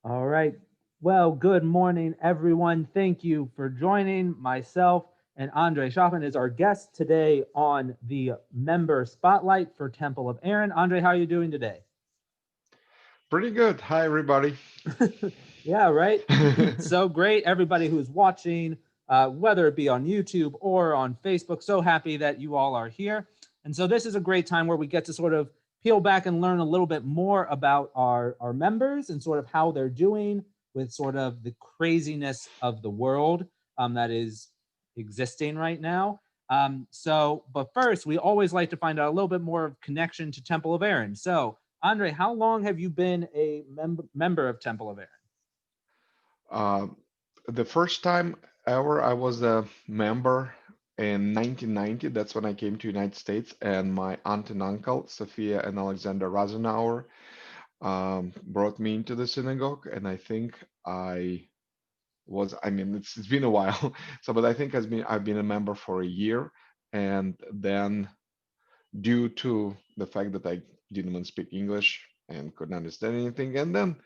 All right. Well, good morning, everyone. Thank you for joining myself and Andrei. Shofman is our guest today on the member spotlight for Temple of Aaron. Andrei, how are you doing today? Pretty good. Hi, everybody. Yeah, right. So great. Everybody who's watching, whether it be on YouTube or on Facebook, so happy that you all are here. And so this is a great time where we get to sort of peel back and learn a little bit more about our members and sort of how they're doing with sort of the craziness of the world that is existing right now. But first, we always like to find out a little bit more of connection to Temple of Aaron. So, Andre, how long have you been a member of Temple of Aaron? Uh, the first time ever I was a member in 1990. That's when I came to United States, and my aunt and uncle, Sophia and Alexander Rosenauer, brought me into the synagogue. And I think I mean, it's been a while. So, but I think I've been a member for a year, and then due to the fact that I didn't even speak English and couldn't understand anything. And then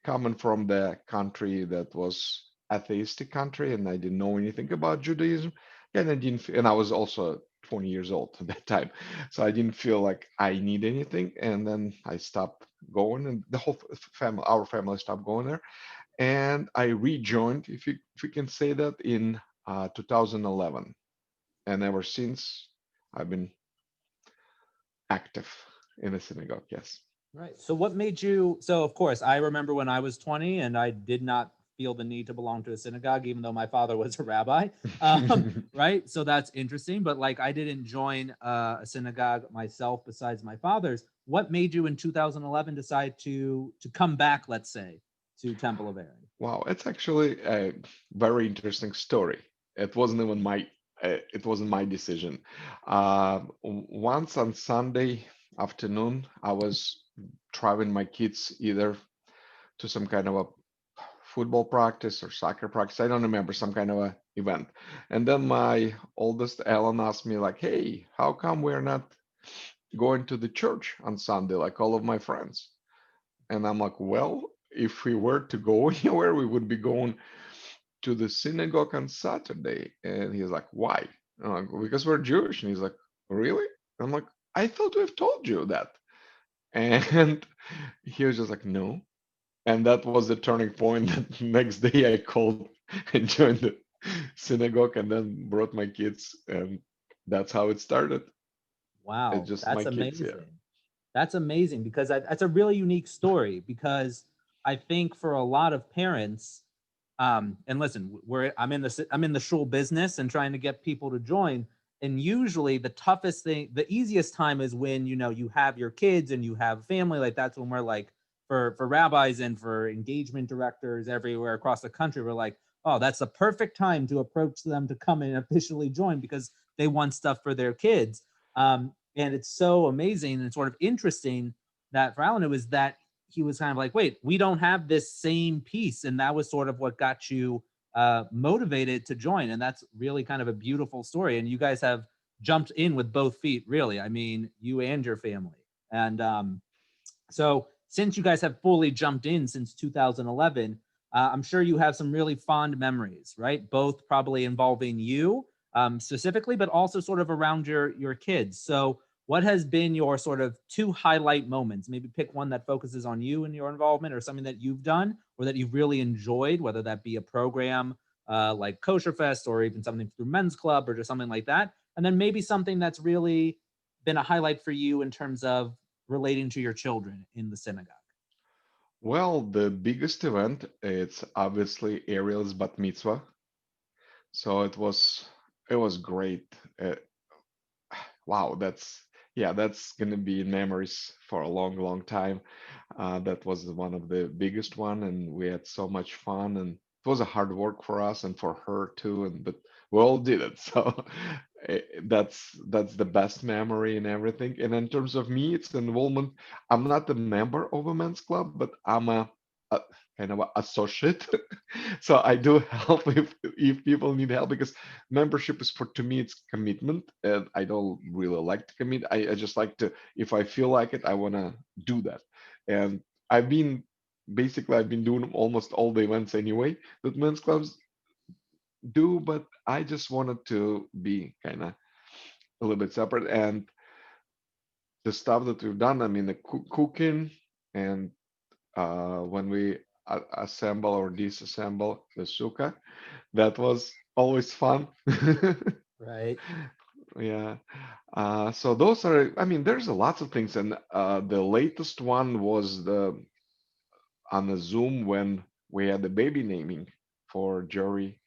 coming from the country that was atheistic country and I didn't know anything about Judaism, and and I was also 20 years old at that time, so I didn't feel like I need anything. And then I stopped going, and the whole family, our family, stopped going there. And I rejoined, if you can say that, in 2011, and ever since I've been active in a synagogue, yes. Right. So what made you so of course I remember when I was 20 and I did not feel the need to belong to a synagogue even though my father was a rabbi. Right? So that's interesting, but like I didn't join a synagogue myself besides my father's. What made you in 2011 decide to come back, let's say, to Temple of Aaron? Wow, it's actually a very interesting story. It wasn't even it wasn't my decision. Once on Sunday afternoon, I was driving my kids either to some kind of a football practice or soccer practice. I don't remember, some kind of a event. And then my oldest Ellen asked me like, "Hey, how come we're not going to the church on Sunday like all of my friends?" And I'm like, "Well, if we were to go anywhere, we would be going to the synagogue on Saturday." And he's like, "Why?" I'm like, "Because we're Jewish." And he's like, "Really?" I'm like, "I thought we've told you that." And he was just like, "No." And that was the turning point. That next day I called and joined the synagogue and then brought my kids. And that's how it started. It's Wow, just my that's kids, yeah. amazing. That's amazing because that's a really unique story because I think for a lot of parents, and listen, I'm in the shul business and trying to get people to join. And usually the toughest thing, the easiest time is when you have your kids and you have family. Like that's when we're like for rabbis and for engagement directors everywhere across the country, we're like, oh, that's the perfect time to approach them to come and officially join because they want stuff for their kids. And it's so amazing and sort of interesting that for Alan, it was that he was kind of like, wait, we don't have this same piece. And that was sort of what got you motivated to join. And that's really kind of a beautiful story. And you guys have jumped in with both feet, really. I mean, you and your family. And so, since you guys have fully jumped in since 2011, I'm sure you have some really fond memories, right? Both probably involving you specifically, but also sort of around your kids. So, what has been your sort of two highlight moments? Maybe pick one that focuses on you and your involvement, or something that you've done or that you've really enjoyed, whether that be a program like Kosher Fest or even something through Men's Club or just something like that. And then maybe something that's really been a highlight for you in terms of relating to your children in the synagogue? Well, the biggest event, it's obviously Ariel's bat mitzvah. So it was great. Wow, that's gonna be in memories for a long, long time. That was one of the biggest one, and we had so much fun, and it was a hard work for us and for her too, and but we all did it. So that's the best memory and everything. And in terms of me, it's involvement. I'm not a member of a men's club, but I'm a kind of a associate. So I do help if people need help, because membership is, for to me, it's commitment, and I don't really like to commit. I just like to, if I feel like it, I want to do that. And I've been basically I've been doing almost all the events anyway that men's clubs do, but I just wanted to be kind of a little bit separate. And the stuff that we've done, I mean, the cooking and when we assemble or disassemble the sukkah, that was always fun. Right. Yeah. So those are, I mean, there's a lots of things, and the latest one was the on a Zoom when we had the baby naming for Jory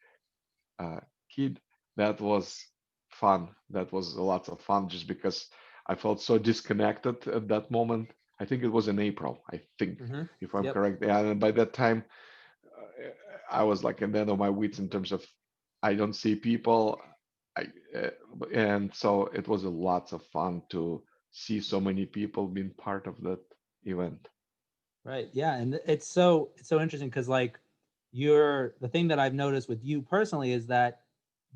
kid. That was fun. That was a lot of fun, just because I felt so disconnected at that moment. I think it was in April, I think, Mm-hmm. if I'm Yep. correct. Yeah, and by that time, I was like at the end of my wits in terms of I don't see people. I uh, and so it was a lots of fun to see so many people being part of that event. Right. Yeah, and it's so interesting because like you're the thing that I've noticed with you personally is that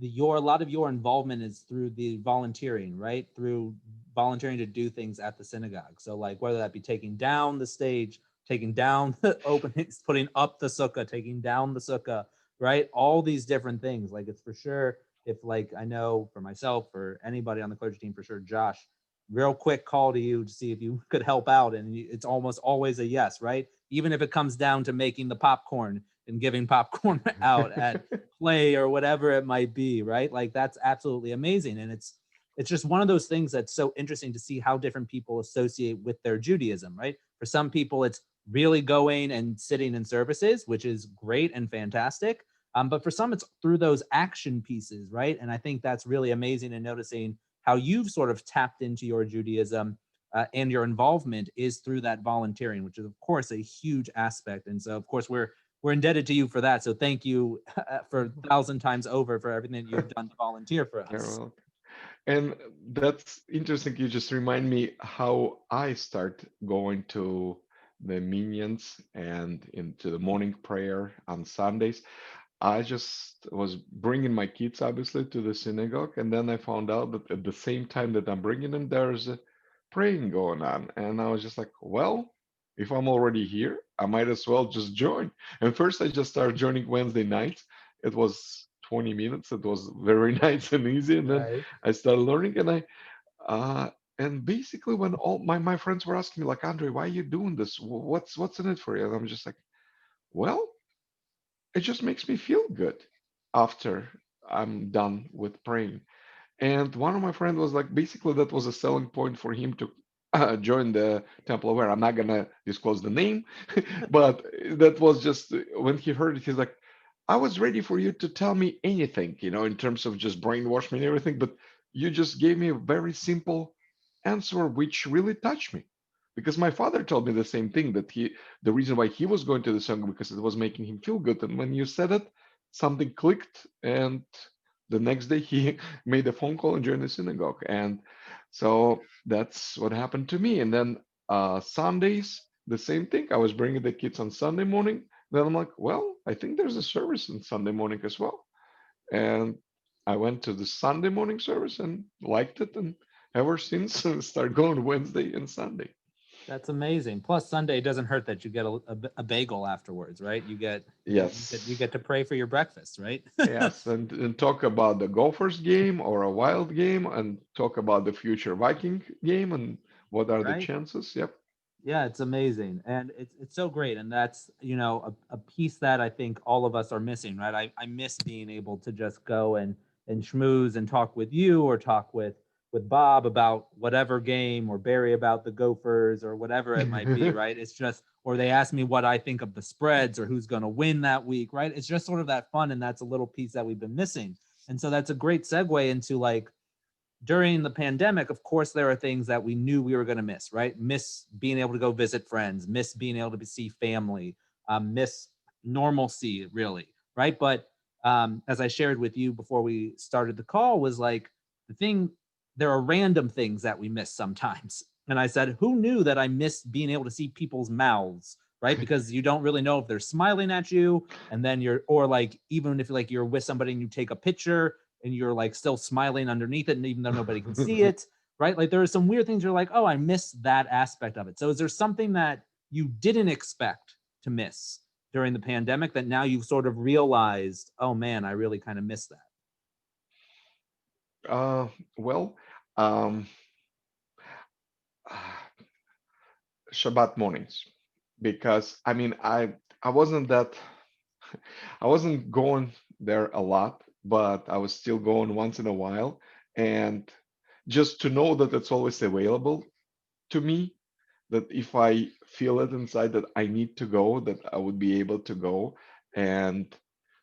your a lot of your involvement is through the volunteering, right? Through volunteering to do things at the synagogue. So like whether that be taking down the stage, taking down the openings, putting up the sukkah, taking down the sukkah, right? All these different things. Like it's for sure if like I know for myself or anybody on the clergy team for sure, Josh, real quick call to you to see if you could help out, and it's almost always a yes, right? Even if it comes down to making the popcorn and giving popcorn out at play or whatever it might be, right? Like that's absolutely amazing. And it's just one of those things that's so interesting to see how different people associate with their Judaism, right? For some people it's really going and sitting in services, which is great and fantastic. But for some it's through those action pieces, right? And I think that's really amazing, and noticing how you've sort of tapped into your Judaism and your involvement is through that volunteering, which is of course a huge aspect. And so of course we're indebted to you for that. So thank you for 1,000 times over for everything that you've done to volunteer for You're us. welcome. And that's interesting. You just remind me how I start going to the minions and into the morning prayer on Sundays. I just was bringing my kids obviously to the synagogue, and then I found out that at the same time that I'm bringing them, there's a praying going on, and I was just like, well, if I'm already here, I might as well just join. And first, I just started joining Wednesday nights. It was 20 minutes. It was very nice and easy, and then Right. I started learning, and I uh, and basically when all my friends were asking me like, Andre, why are you doing this? What's in it for you? And I'm just like, well, it just makes me feel good after I'm done with praying. And one of my friends was like, basically, that was a selling point for him to join the Temple of Air. I'm not gonna disclose the name, but that was just when he heard it, he's like, I was ready for you to tell me anything, in terms of just brainwash me and everything, but you just gave me a very simple answer, which really touched me. Because my father told me the same thing, that the reason why he was going to the song because it was making him feel good. And when you said it, something clicked, and the next day he made a phone call and joined the synagogue. And so that's what happened to me. And then Sundays, the same thing. I was bringing the kids on Sunday morning. Then I'm like, well, I think there's a service on Sunday morning as well. And I went to the Sunday morning service and liked it. And ever since, started going Wednesday and Sunday. That's amazing. Plus, Sunday doesn't hurt that you get a bagel afterwards, right? You Yes. get to pray for your breakfast, right? Yes, and talk about the Gophers game or a Wild game, and talk about the future Viking game and what are the Right. chances. Yep. Yeah, it's amazing, and it's so great, and that's a piece that I think all of us are missing, right? I miss being able to just go and schmooze and talk with you or talk with Bob about whatever game, or Barry about the Gophers or whatever it might be, right? It's just, or they ask me what I think of the spreads or who's going to win that week, right? It's just sort of that fun, and that's a little piece that we've been missing, and so that's a great segue into like during the pandemic, of course, there are things that we knew we were going to miss, right? Miss being able to go visit friends, miss being able to see family, miss normalcy, really, right? But as I shared with you before we started the call, was like the thing, there are random things that we miss sometimes. And I said, who knew that I missed being able to see people's mouths, right? Because you don't really know if they're smiling at you. And then or like, even if like you're with somebody and you take a picture and you're like still smiling underneath it, and even though nobody can see it, right? Like there are some weird things you're like, oh, I missed that aspect of it. So is there something that you didn't expect to miss during the pandemic that now you've sort of realized, oh man, I really kind of miss that? Uh, well, um, Shabbat mornings, because I mean, I wasn't that I wasn't going there a lot, but I was still going once in a while, and just to know that it's always available to me, that if I feel it inside that I need to go, that I would be able to go. And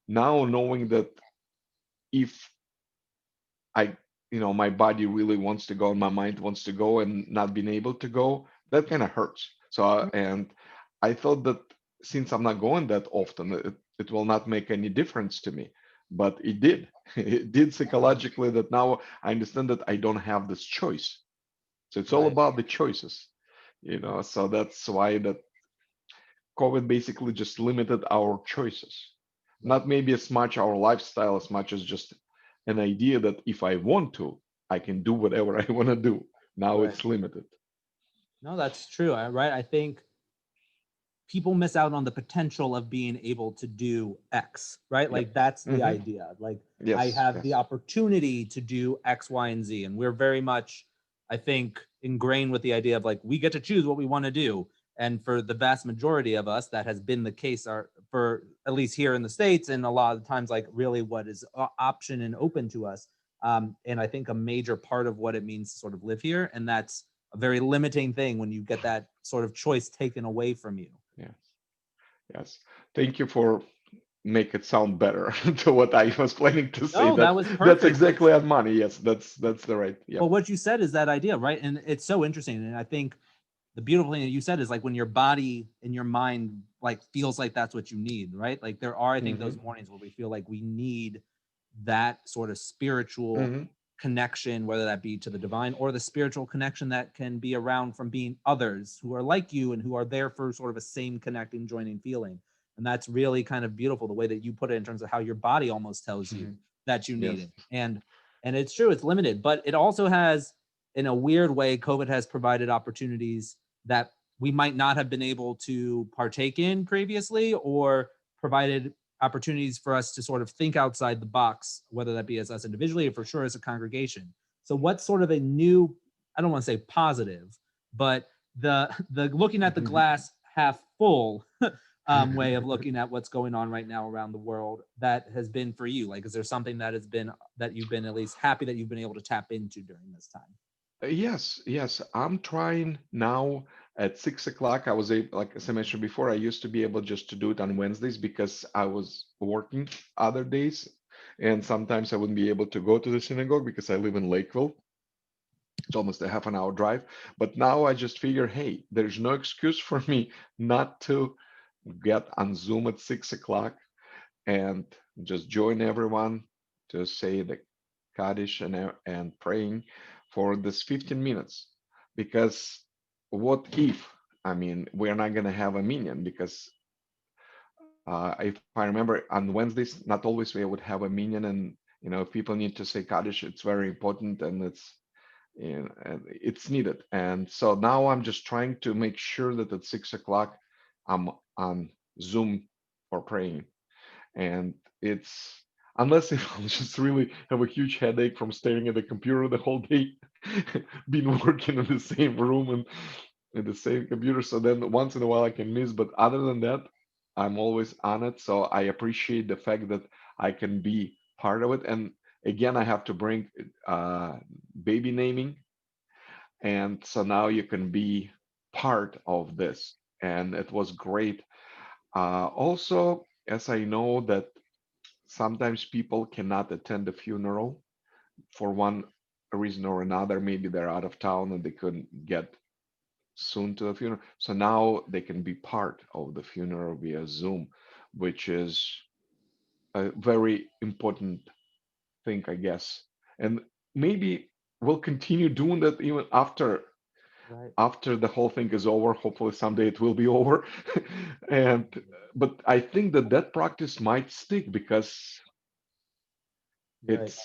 now knowing that if I, my body really wants to go and my mind wants to go and not being able to go, that kind of hurts. So, and I thought that since I'm not going that often, it will not make any difference to me. But it did. It did psychologically, that now I understand that I don't have this choice. So it's all Right. about the choices, so that's why that COVID basically just limited our choices. Right. Not maybe as much our lifestyle as much as just an idea that if I want to, I can do whatever I want to do. Now Right. it's limited. No, that's true. Right. I think people miss out on the potential of being able to do X, right? Yep. Like that's the Hmm. idea. Like I Yes. have the Yes. opportunity to do X, Y, and Z. And we're very much, I think, ingrained with the idea of like we get to choose what we want to do. And for the vast majority of us, that has been the case for at least here in the States, and a lot of times, like really what is option and open to us. And I think a major part of what it means to sort of live here. And that's a very limiting thing when you get that sort of choice taken away from you. Yes. Yes. Thank you for make it sound better to what I was planning to say. No, That that was that's perfect. exactly on money. Yes, that's the right. Well, Yep. what you said is that idea, right? And it's so interesting. And I think the beautiful thing that you said is like when your body and your mind like feels like that's what you need, right? Like there are, I think, those Hmm. mornings where we feel like we need that sort of spiritual Hmm. connection, whether that be to the divine or the spiritual connection that can be around from being others who are like you and who are there for sort of a same connecting, joining feeling. And that's really kind of beautiful the way that you put it in terms of how your body almost tells you Hmm. that you need Yes. it. And it's true, it's limited, but it also has, in a weird way, COVID has provided opportunities that we might not have been able to partake in previously, or provided opportunities for us to sort of think outside the box, whether that be as us individually or for sure as a congregation. So what's sort of a new, I don't want to say positive, but the looking at the glass half full way of looking at what's going on right now around the world that has been for you? Like, is there something that has been that you've been at least happy that you've been able to tap into during this time? Yes, yes. I'm trying now at 6 o'clock. I was able, like as I mentioned before, I used to be able just to do it on Wednesdays because I was working other days. And sometimes I wouldn't be able to go to the synagogue because I live in Lakeville. It's almost a half an hour drive. But now I just figure, hey, there's no excuse for me not to get on Zoom at 6 o'clock and just join everyone to say the Kaddish and praying for this 15 minutes. Because what if, I mean, we're not going to have a minyan because if I remember on Wednesdays, not always we would have a minyan, and if people need to say Kaddish, it's very important and it's needed. And so now I'm just trying to make sure that at 6 o'clock I'm on Zoom for praying. And it's unless if I'll just really have a huge headache from staring at the computer the whole day, been working in the same room and in the same computer. So then once in a while I can miss, but other than that, I'm always on it. So I appreciate the fact that I can be part of it. And again, I have to bring baby naming, and so now you can be part of this, and it was great. Also, as I know that sometimes people cannot attend the funeral for one reason or another. Maybe they're out of town and they couldn't get soon to the funeral. So now they can be part of the funeral via Zoom, which is a very important thing, I guess. And maybe we'll continue doing that even Right. after the whole thing is over. Hopefully someday it will be over. And but I think that that practice might stick because Right.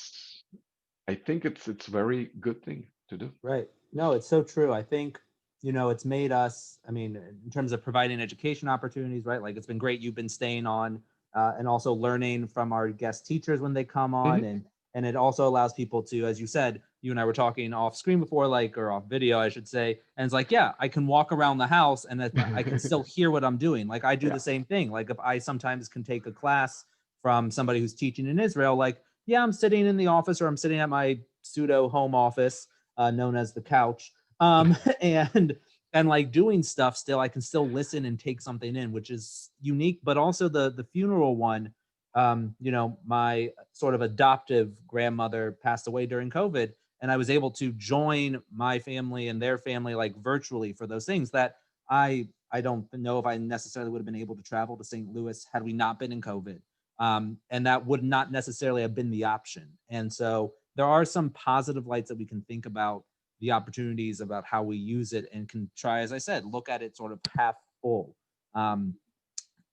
I think it's very good thing to do. Right. No, it's so true. I think, it's made us, I mean, in terms of providing education opportunities, right? Like it's been great. You've been staying on and also learning from our guest teachers when they come on. Mhm. And it also allows people to, as you said, you and I were talking off screen before, like, or off video, I should say. And it's like, yeah, I can walk around the house and I can still hear what I'm doing. Like I do Yeah. the same thing. Like if I sometimes can take a class from somebody who's teaching in Israel, like, yeah, I'm sitting in the office or I'm sitting at my pseudo home office, known as the couch. And like doing stuff still, I can still listen and take something in, which is unique. But also the funeral one, my sort of adoptive grandmother passed away during COVID, and I was able to join my family and their family like virtually for those things that I don't know if I necessarily would have been able to travel to St. Louis had we not been in COVID. And that would not necessarily have been the option. And so there are some positive lights that we can think about, the opportunities about how we use it, and can try, as I said, look at it sort of half full. Um,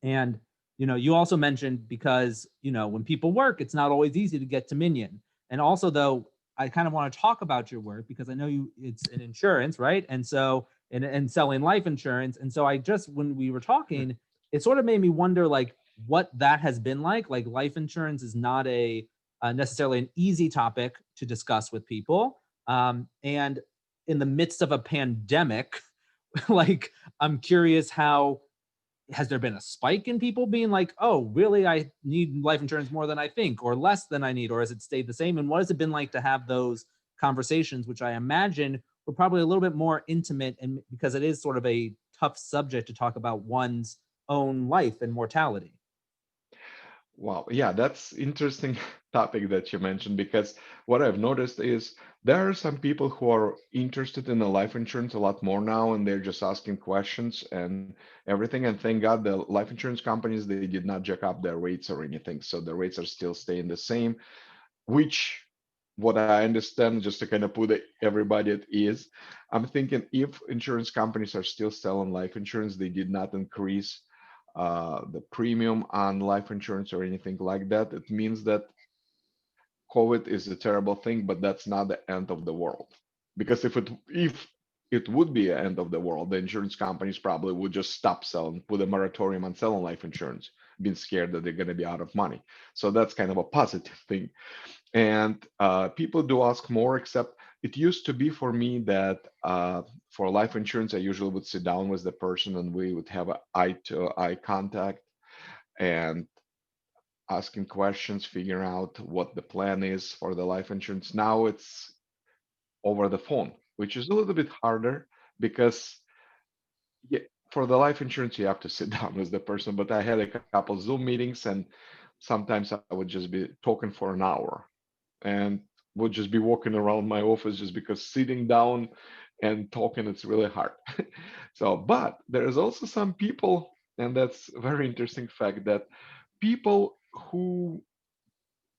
and you also mentioned, because when people work, it's not always easy to get to Minion. And also, though, I kind of want to talk about your work because I know it's an insurance, right? And so, and selling life insurance. And so I just, when we were talking, it sort of made me wonder, like, what that has been like. Like, life insurance is not a necessarily an easy topic to discuss with people. And in the midst of a pandemic, like, I'm curious, how has there been a spike in people being like, oh, really, I need life insurance more than I think, or less than I need, or has it stayed the same? And what has it been like to have those conversations, which I imagine were probably a little bit more intimate, and because it is sort of a tough subject to talk about one's own life and mortality? Wow, yeah, that's interesting topic that you mentioned, because what I've noticed is there are some people who are interested in the life insurance a lot more now, and they're just asking questions and everything. And thank God the life insurance companies, they did not jack up their rates or anything, so the rates are still staying the same. Which, what I understand, just to kind of put everybody at ease, I'm thinking if insurance companies are still selling life insurance, they did not increase the premium on life insurance or anything like that. It means that COVID is a terrible thing, but that's not the end of the world. Because if it would be an end of the world, the insurance companies probably would just stop selling, put a moratorium on selling life insurance, being scared that they're going to be out of money. So that's kind of a positive thing. And people do ask more, except it used to be for me that for life insurance, I usually would sit down with the person and we would have a eye to eye contact and asking questions, figuring out what the plan is for the life insurance. Now it's over the phone, which is a little bit harder because, yeah, for the life insurance, you have to sit down with the person. But I had a couple Zoom meetings, and sometimes I would just be talking for an hour and would just be walking around my office, just because sitting down and talking, it's really hard. So, but there is also some people, and that's a very interesting fact, that people who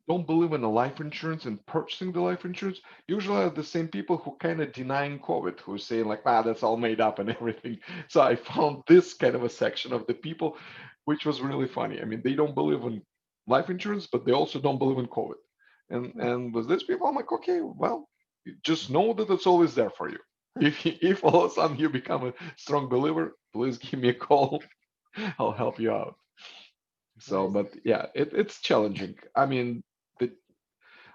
don't believe in the life insurance and purchasing the life insurance usually are the same people who kind of denying COVID, who say like, ah, that's all made up and everything. So I found this kind of a section of the people, which was really funny. I mean, they don't believe in life insurance, but they also don't believe in COVID. And with these people, I'm like, okay, well, you just know that it's always there for you. If all of a sudden you become a strong believer, please give me a call. I'll help you out. So, Nice. but yeah, it's challenging. I mean, the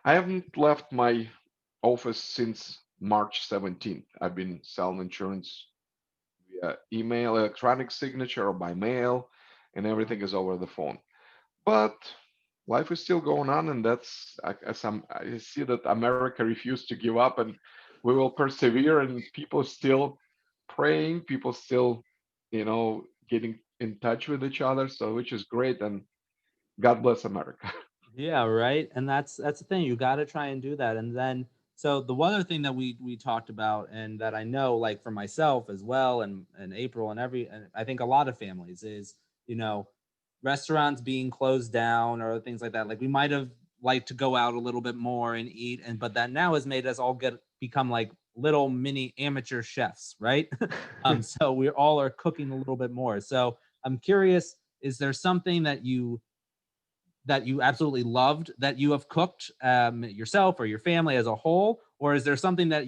I haven't left my office since March 17th. I've been selling insurance via email, electronic signature, or by mail, and everything is over the phone. But life is still going on, and I see that America refused to give up, and we will persevere. And people still praying, people still, getting in touch with each other. So, which is great, and God bless America. Yeah, right. And that's the thing. You got to try and do that. And then, so the other thing that we talked about, and that I know, like for myself as well, and April, and I think a lot of families is, you know, restaurants being closed down or things like that. Like we might have liked to go out a little bit more and eat, and but that now has made us all become like little mini amateur chefs, right? So we all are cooking a little bit more. So I'm curious, is there something that you absolutely loved that you have cooked yourself or your family as a whole, or is there something that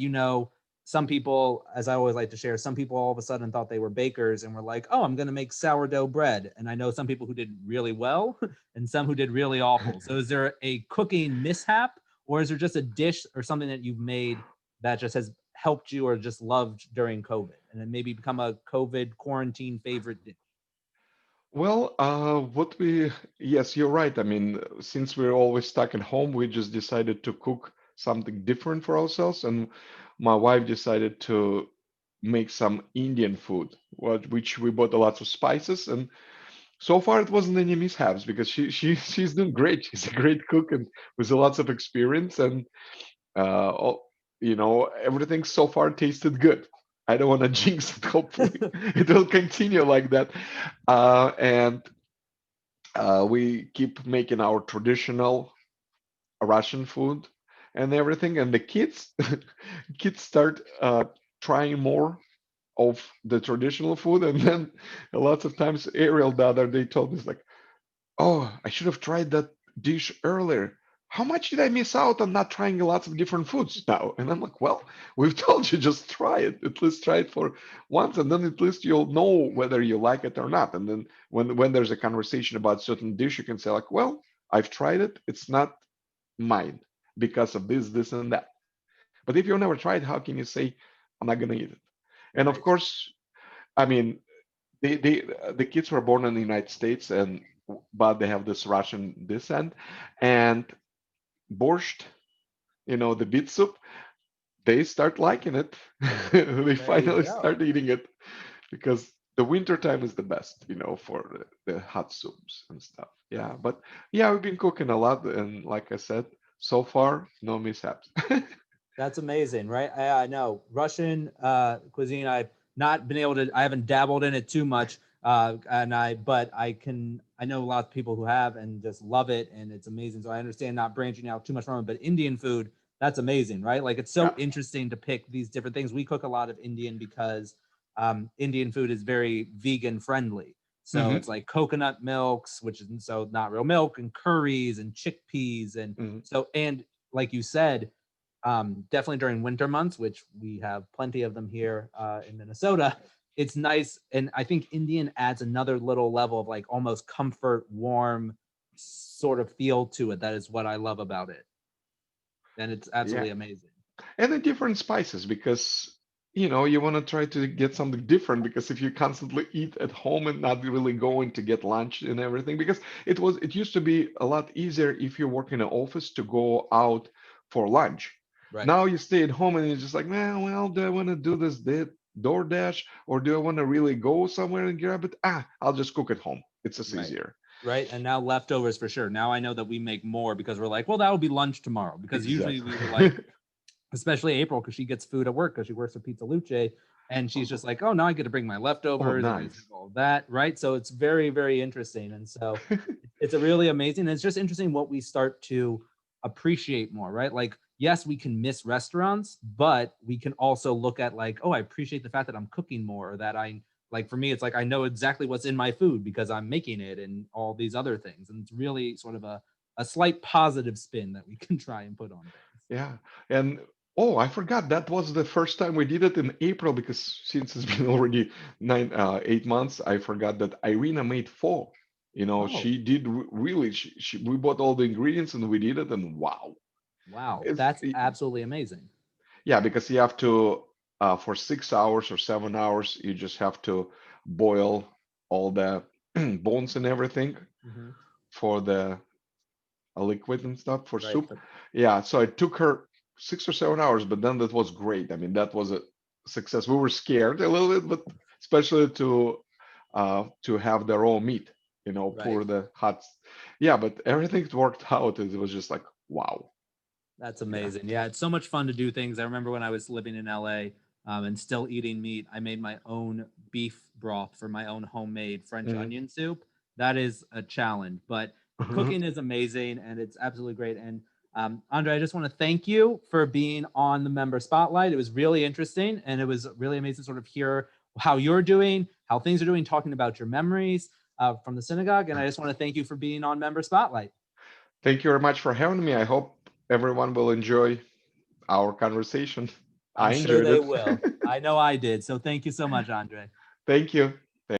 some people, as I always like to share, some people all of a sudden thought they were bakers and were like, oh, I'm going to make sourdough bread. And I know some people who did really well and some who did really awful. So is there a cooking mishap, or is there just a dish or something that you've made that just has helped you or just loved during COVID and then maybe become a COVID quarantine favorite dish? Well, yes, you're right. I mean, since we're always stuck at home, we just decided to cook something different for ourselves. And my wife decided to make some Indian food, which we bought a lot of spices. And so far, it wasn't any mishaps because she's doing great. She's a great cook and with lots of experience. And everything so far tasted good. I don't want to jinx it. Hopefully, it will continue like that. And we keep making our traditional Russian food and everything. And the kids, kids start trying more of the traditional food. And then lots of times, Ariel the other day told us like, "Oh, I should have tried that dish earlier. How much did I miss out on not trying lots of different foods now?" And I'm like, "Well, we've told you just try it. At least try it for once, and then at least you'll know whether you like it or not. And then when there's a conversation about certain dish, you can say like, well, I've tried it. It's not mine because of this, this, and that. But if you've never tried, how can you say I'm not gonna eat it? And of Right. course, I mean, the kids were born in the United States and but they have this Russian descent and borscht, the beet soup, they start liking it. They There you finally go. start eating it because the winter time is the best, for the hot soups and stuff. Yeah, but yeah, we've been cooking a lot and like I said, so far no mishaps. That's amazing, right? I know Russian cuisine. I've not been able to. I haven't dabbled in it too much, but I know a lot of people who have and just love it, and it's amazing. So I understand not branching out too much from it. But Indian food, that's amazing, right? Like it's Yeah. so interesting to pick these different things. We cook a lot of Indian because Indian food is very vegan friendly. So Hmm. it's like coconut milks, which is so not real milk, and curries and chickpeas, and Hmm. so and like you said, definitely during winter months, which we have plenty of them here in Minnesota. It's nice, and I think Indian adds another little level of like almost comfort, warm sort of feel to it. That is what I love about it, and it's Yeah. absolutely amazing. And the different spices because you want to try to get something different because if you constantly eat at home and not really going to get lunch and everything because it used to be a lot easier if you work in an office to go out for lunch. Right, Now you stay at home and you're just like, man, well, do I want to do this DoorDash or do I want to really go somewhere and grab it? I'll just cook at home. It's just right, easier. right. And now leftovers for sure. Now I know that we make more because we're like, well, that will be lunch tomorrow. Because usually we were Exactly. like, especially April, because she gets food at work because she works for Pizza Luce. And she's just like, oh, now I get to bring my Oh, leftovers and I just have nice. all of that. Right. So it's very, very interesting. And so it's a really amazing. And it's just interesting what we start to appreciate more, right? Like, yes, we can miss restaurants, but we can also look at like, oh, I appreciate the fact that I'm cooking more or that I like for me, it's like I know exactly what's in my food because I'm making it and all these other things. And it's really sort of a slight positive spin that we can try and put on things. Yeah. And oh, I forgot that was the first time we did it in April because since it's been already 8 months, I forgot that Irina made pho. Oh, She did really, we bought all the ingredients and we did it and wow. wow. It's, That's absolutely amazing. yeah, because you have to, for 6 hours or 7 hours, you just have to boil all the bones and everything Hmm. for the a liquid and stuff for Right. soup. Yeah, so it took her 6 or 7 hours, but then that was great. I mean, that was a success. We were scared a little bit, but especially to have the raw meat, Right. pour the hot. Yeah, but everything worked out. It was just like wow. That's Yeah. amazing. Yeah, it's so much fun to do things. I remember when I was living in LA and still eating meat, I made my own beef broth for my own homemade French Mhm. onion soup. That is a challenge, but cooking is amazing and it's absolutely great. And Andre, I just want to thank you for being on the member spotlight. It was really interesting and it was really amazing to sort of hear how you're doing, how things are doing, talking about your memories from the synagogue. And I just want to thank you for being on member spotlight. Thank you very much for having me. I hope everyone will enjoy our conversation. I'm I sure enjoyed they it. will. I know I did. So thank you so much, Andre. Thank you.